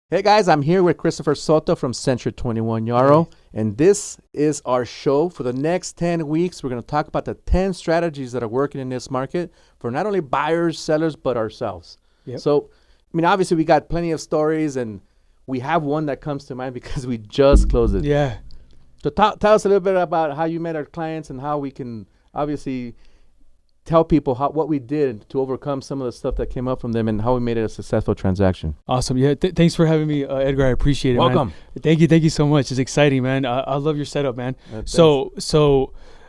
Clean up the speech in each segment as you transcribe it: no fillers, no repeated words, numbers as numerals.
Hey guys, I'm here with Christopher Soto from Century 21 Yarrow, and this is our show. For the next 10 weeks, we're going to talk about the 10 strategies that are working in this market for not only buyers, sellers, but ourselves. Yep. So, obviously, we got plenty of stories, and we have one that comes to mind because we just closed it. Yeah. So, tell us a little bit about how you met our clients and how we can obviously tell people what we did to overcome some of the stuff that came up from them and how we made it a successful transaction. Awesome. Yeah. Thanks for having me, Edgar. I appreciate it. Welcome. Man. Thank you. Thank you so much. It's exciting, man. I love your setup, man. For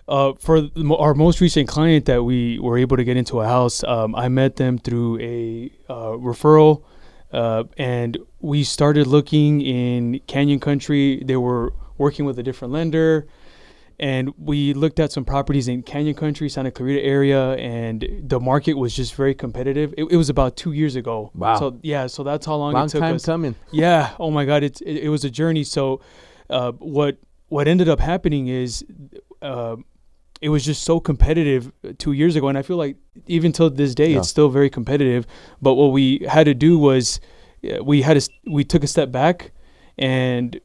our most recent client that we were able to get into a house, I met them through a referral, and we started looking in Canyon Country. They were working with a different lender. And we looked at some properties in Canyon Country, Santa Clarita area, and the market was just very competitive. It was about 2 years ago. Wow. So that's how long it took time us. coming. Yeah. Oh my God. It was a journey. So, what ended up happening is, it was just so competitive 2 years ago, and I feel like even till this day, it's still very competitive. But what we had to do was, we took a step back. And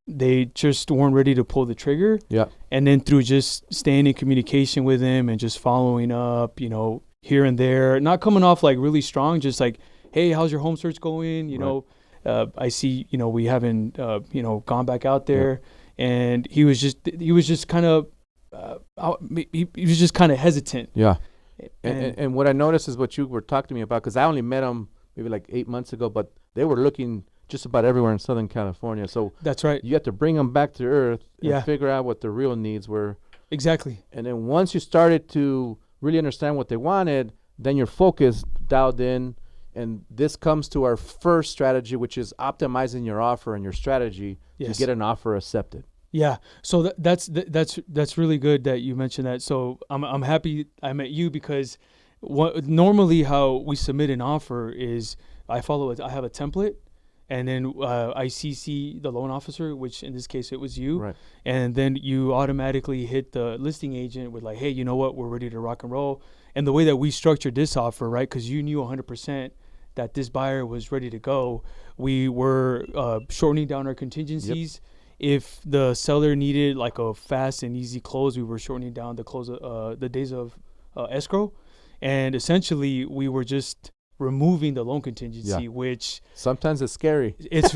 they just weren't ready to pull the trigger. Yeah. And then through just staying in communication with him and just following up, here and there, not coming off like really strong, just like, hey, how's your home search going? I see, we haven't, gone back out there. Yeah. And he was just kind of, he was just kind of hesitant. Yeah. And what I noticed is what you were talking to me about, because I only met them maybe like 8 months ago, but they were looking just about everywhere in Southern California. So that's right. You have to bring them back to earth and figure out what their real needs were. Exactly. And then once you started to really understand what they wanted, then your focus dialed in. And this comes to our first strategy, which is optimizing your offer and your strategy to get an offer accepted. Yeah. So that's really good that you mentioned that. So I'm happy I met you, because normally how we submit an offer is I have a template. And then I CC the loan officer, which in this case it was you. Right. And then you automatically hit the listing agent with like, hey, you know what? We're ready to rock and roll. And the way that we structured this offer, right, because you knew 100% that this buyer was ready to go, we were shortening down our contingencies. Yep. If the seller needed like a fast and easy close, we were shortening down the days of escrow. And essentially, we were just removing the loan contingency, which sometimes it's scary. It's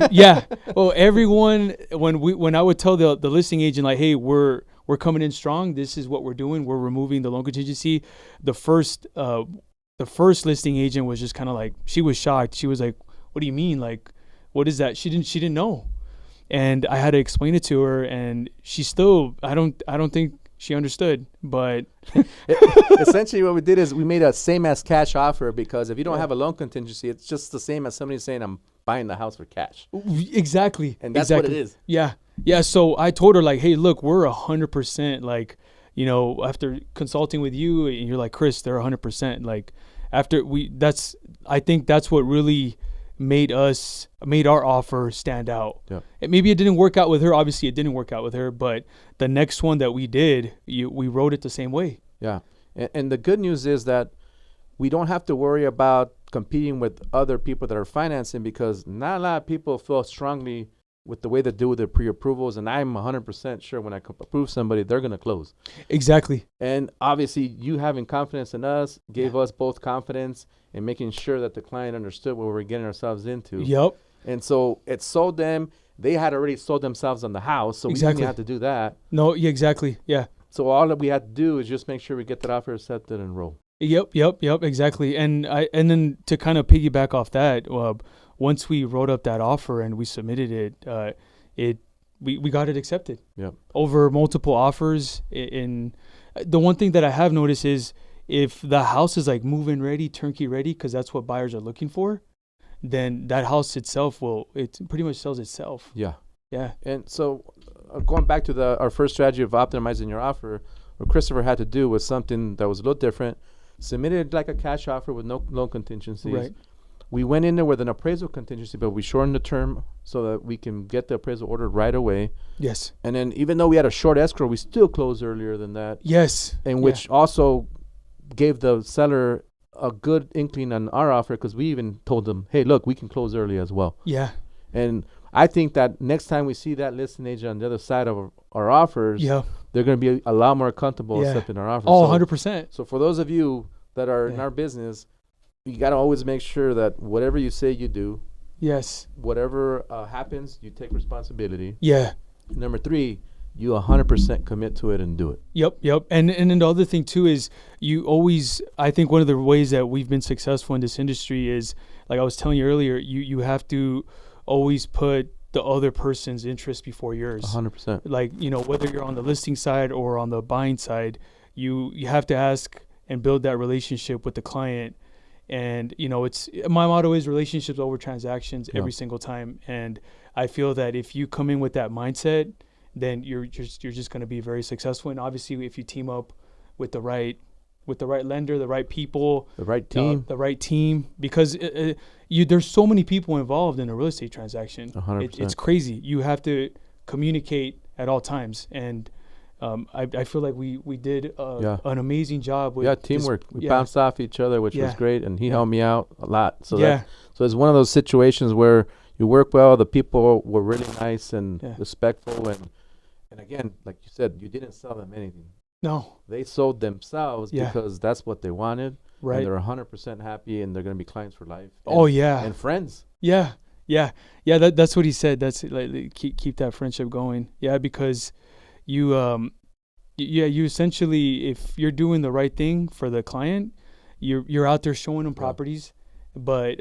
Well, everyone, when I would tell the listing agent like, hey, we're coming in strong, this is what we're doing, we're removing the loan contingency. The first listing agent was just kind of like, she was shocked. She was like, what do you mean? Like, what is that? She didn't know. And I had to explain it to her, and she still, I don't think she understood, but essentially what we did is we made a same as cash offer, because if you don't have a loan contingency, it's just the same as somebody saying I'm buying the house for cash. Exactly. And that's what it is. Yeah. Yeah. So I told her like, hey, look, we're 100%, like, after consulting with you, and you're like, Chris, they're 100%. Like I think that's what really made our offer stand out. Yeah. And maybe it didn't work out with her. Obviously it didn't work out with her, but the next one that we did, we wrote it the same way. Yeah. And the good news is that we don't have to worry about competing with other people that are financing, because not a lot of people feel strongly with the way they do their pre-approvals. And I'm 100% sure when I approve somebody, they're going to close. Exactly. And obviously you having confidence in us gave us both confidence and making sure that the client understood what we're getting ourselves into. Yep. And so it sold them. They had already sold themselves on the house, so we didn't have to do that. No, yeah, exactly. Yeah. So all that we had to do is just make sure we get that offer accepted and roll. Yep, exactly. And then to kind of piggyback off that, once we wrote up that offer and we submitted it, we got it accepted. Yep. Over multiple offers. In the one thing that I have noticed is, if the house is like move-in ready, turnkey ready, because that's what buyers are looking for, then that house itself it pretty much sells itself. Yeah. Yeah. And so going back to our first strategy of optimizing your offer, what Christopher had to do was something that was a little different. Submitted like a cash offer with no loan contingencies. Right. We went in there with an appraisal contingency, but we shortened the term so that we can get the appraisal ordered right away. Yes. And then even though we had a short escrow, we still closed earlier than that. Yes. And which also gave the seller a good inkling on our offer, because we even told them, hey, look, we can close early as well. Yeah. And I think that next time we see that listing agent on the other side of our offers, Yeah. they're going to be a lot more comfortable Yeah. accepting our offers. Oh, So- 100%. So for those of you that are in Yeah. our business, you got to always make sure that whatever you say you do, Yes. whatever happens, you take responsibility. Yeah. Number 3, you 100% commit to it and do it. Yep. And then the other thing too is you always, I think one of the ways that we've been successful in this industry is, like I was telling you earlier, you have to always put the other person's interest before yours. 100%. Like, you know, whether you're on the listing side or on the buying side, you have to ask and build that relationship with the client. And, you know, it's my motto is relationships over transactions every single time. And I feel that if you come in with that mindset, then you're just going to be very successful. And obviously, if you team up with the right lender, the right people, The right team. the right team, because there's so many people involved in a real estate transaction. 100%. It's crazy. You have to communicate at all times, and I feel like we did an amazing job with Teamwork. This, We bounced off each other, which was great, and he helped me out a lot. So so it's one of those situations where you work well. The people were really nice and respectful, and again, like you said, you didn't sell them anything. No, They sold themselves because that's what they wanted. right. And they're 100% happy, and they're going to be clients for life. Oh yeah, And friends. yeah. That's what he said. That's like keep that friendship going. Yeah, because you you essentially, if you're doing the right thing for the client, you're out there showing them properties, but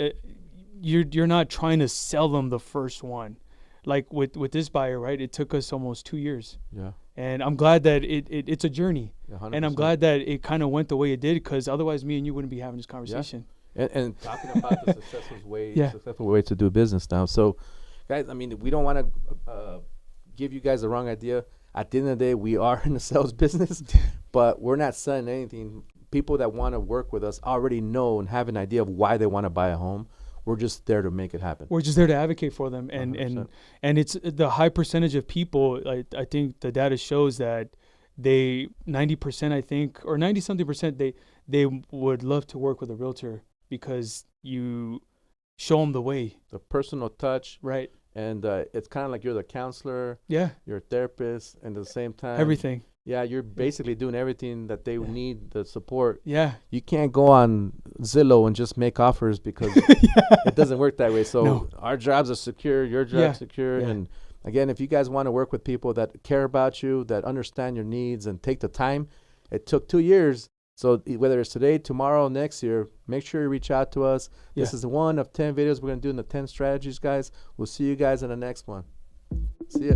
you're not trying to sell them the first one. Like with this buyer, right? It took us almost 2 years. Yeah. And I'm glad that it's a journey. 100%. And I'm glad that it kind of went the way it did, because otherwise me and you wouldn't be having this conversation. And talking about the successful way to do business now. So, guys, I mean, we don't want to give you guys the wrong idea. At the end of the day, we are in the sales business, but we're not selling anything. People that want to work with us already know and have an idea of why they want to buy a home. We're just there to make it happen. We're just there to advocate for them, and 100%. and it's the high percentage of people. I think the data shows that 90%, I think, or 90 something percent, they would love to work with a realtor because you show them the way. The personal touch, Right. and it's kind of like you're the counselor, Yeah. you're a therapist, and at the same time, Everything. Yeah, you're basically doing everything that they need, the support. Yeah. You can't go on Zillow and just make offers because it doesn't work that way. So No. our jobs are secure, your job's secure. Yeah. And again, if you guys want to work with people that care about you, that understand your needs and take the time, it took 2 years. So whether it's today, tomorrow, next year, make sure you reach out to us. This is one of 10 videos we're going to do in the 10 strategies, guys. We'll see you guys in the next one. See ya.